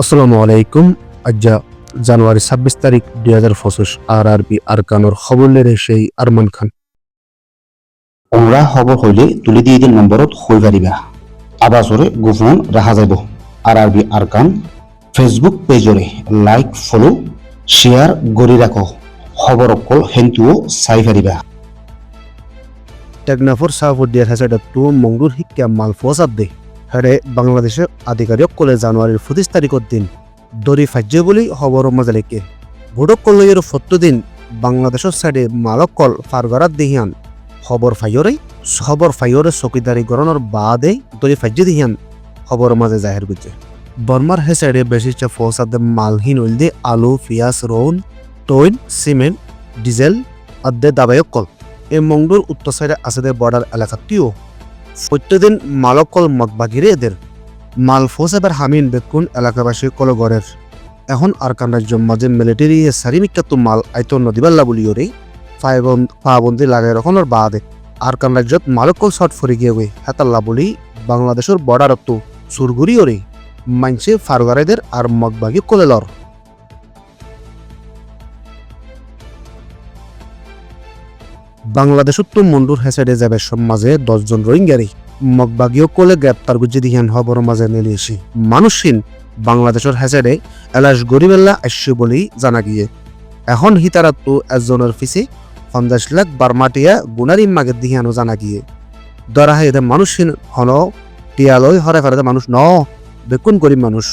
আসসালামু আলাইকুম। আজ্জা জানুয়ারি ২৬ তারিখ ২০২৫ RRB আরকানোর খবর লেরে সেই আরমান খান। ওমরা খবর হইলে তুলি দিয়ে দিন নম্বরত হই পারিবা আবাসরে গোপন রাখা যাব। RRB আরকান ফেসবুক পেজরে লাইক ফলো শেয়ার গড়ি রাখো খবর অকল হেন্তুও চাই পারিবা। টেকনাফর সাফুদ্দিয়ার হাসাটা টু মংডুর শিক্ষা মাল ফসাদ দে হারে বাংলাদেশের আধিকারিক কলে জানুয়ারির ২৫ তারিখের দিন দরি ফাজ্য বলে খবর মাঝে লেখে ভোটক কলের ৭০ দিন বাংলাদেশের সাইডে মালক কল ফারগরাত দেহিয়ান খবর ফাইয়রে চকিদারি গড়নের বাদে দরি ফাজ্য দেহিয়ান খবর মাঝে জাহের করছে। বর্মার হে সাইডে বেশি ফসাদ মালহীন হইল দে আলু পিঁয়াজ রৌন টইন সিমেন্ট ডিজেল আদে দাবায়ক কল এই মংডুর উত্তর সাইডে আছে বর্ডার এলাকাটিও প্রত্যেকদিন মালকল মগবাগিরে এদের মাল ফোসাবার হামিন বেকুন এলাকাবাসী কল গড়ের এখন আরকান রাজ্য মাঝে মিলিটারি সারিমিকাত মাল আইত নদীবাল্লা বলিওরে পাবন্দি লাগাই রকমের বাদে আরকান রাজ্যত মালকল শর্ট ফরি গিয়ে হেতাল্লা বলি বাংলাদেশের বর্ডারত সুরগুড়ি ওরে মানছে ফারগারেদের আর মগবাগি কলেলর বাংলাদেশত তো মন্ডুর হেসাইডে যাবে সমাজে ১০ জন রোহিঙ্গারি মগবাগীয় কোলে গ্রেপ্তার গুজি দিহান খবর মাঝে নেলে এসে মানুষহীন বাংলাদেশের হেসাইডে এলাশ গরিবেল্লা আসছে বলেই জানা গিয়ে এখন হিতারাত তো একজনের পিছে ৫০ লাখ বারমাটিয়া গুনারি মাগের দিহানো জানা গিয়ে ধরা হয় এদের মানুষহীন হন টিয়ালয় হরে ফেরাতে মানুষ ন বেকুন গরিব মানুষ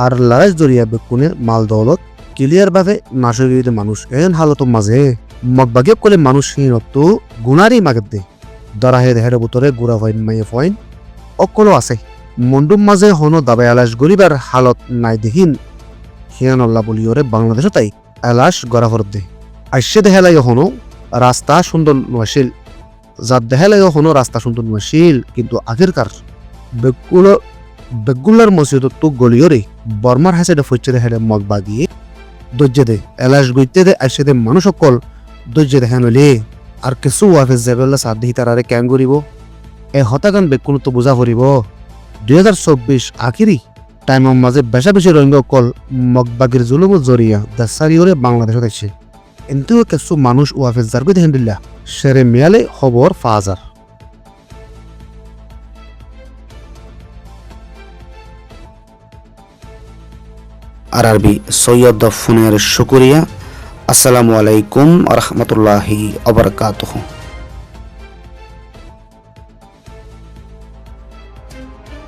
আর লারাজ জড়িয়া বেকুনের মাল দৌলত ক্লিয়ার ভাবে নাশরিত মানুষ এন হালত মাঝে মগবাগীয় কলে মানুষহীনত্ব গুণারি মাগের দে ধরা হে দেহের বুতরে গুড়া হইন মাইয়ে ফইন অকলো আছে মন্ডুম মাঝে হনো দাবাই এলাশ গরিবার হালত নাই দেহিন হিয়ানল্লা বলিওরে বাংলাদেশে তাই এলাশ গড়াভর দে আইসে দেহেলাই হনো রাস্তা সুন্দর নয়শীল যার দেহেলাই হনো রাস্তা সুন্দর নয়শীল কিন্তু আগেরকার বেগুলার মসজিদ তো গলিওরে বর্মার হাসে ফইচ্ছে দেহের মগবাগিয়ে ধৈর্য দে এলাশ গইতে দে আইসে দে মানুষ অকল ধৈর্য দেখা নলে আর কিছু ওয়াফেজ যাবেলা সাধ্য তারারে ক্যাং করিব এ হতাগান বেকুন তো বোঝা করিব ২০২৪ আখিরি টাইমের মাঝে বেশা বেশি রোহিঙ্গা কল মগবাগির জুলুম জরিয়া দাসারিওরে বাংলাদেশত আসছে কিন্তু কিছু মানুষ ওয়াফেজ যার গই দেখেন দিল্লা সেরে মিয়ালে খবর ফাজার। RRB সৈয়দ ফোনের শুকরিয়া। আসসালামু আলাইকুম আ রহমতুল্লাহি আবরকাতুহু।